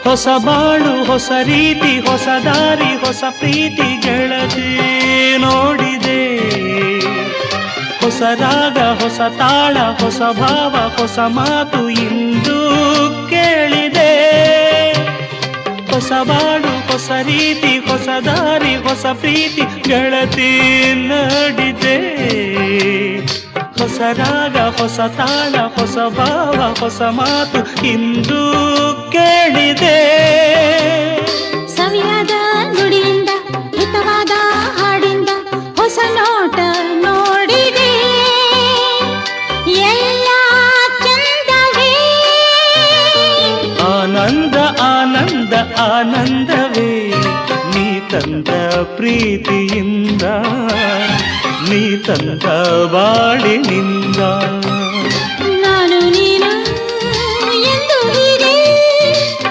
ಹೊಸ ಬಾಳು ಹೊಸ ರೀತಿ ಹೊಸ ದಾರಿ ಹೊಸ ಪ್ರೀತಿ ಗೆಳತಿ ನೋಡಿದೆ. ಹೊಸ ರಾಗ ಹೊಸ ತಾಳ ಹೊಸ ಭಾವ ಹೊಸ ಮಾತು ಇಂದು ಕೇಳಿದೆ. ಹೊಸ ಬಾಳು ಹೊಸ ರೀತಿ ಹೊಸ ದಾರಿ ಹೊಸ ಪ್ರೀತಿ ಗೆಳತಿ ನೋಡಿದೆ. ಹೊಸ ರಾಗ ಹೊಸ ತಾಳ ಹೊಸ ಭಾವ ಹೊಸ ಮಾತು ಇಂದು ಕೇಳಿದೆ. ಸವಿಯಾದ ನುಡಿಯಿಂದ ಹಿತವಾದ ಹಾಡಿಂದ ಹೊಸ ನೋಟ ನೋಡಿದೆ. ಎಲ್ಲ ಚಂದವೇ ಆನಂದ ಆನಂದ ಆನಂದವೇ ನೀ ತಂದ ಪ್ರೀತಿಯಿಂದ ನೀ ತಂದ ಬಾಳಿನಿಂದ.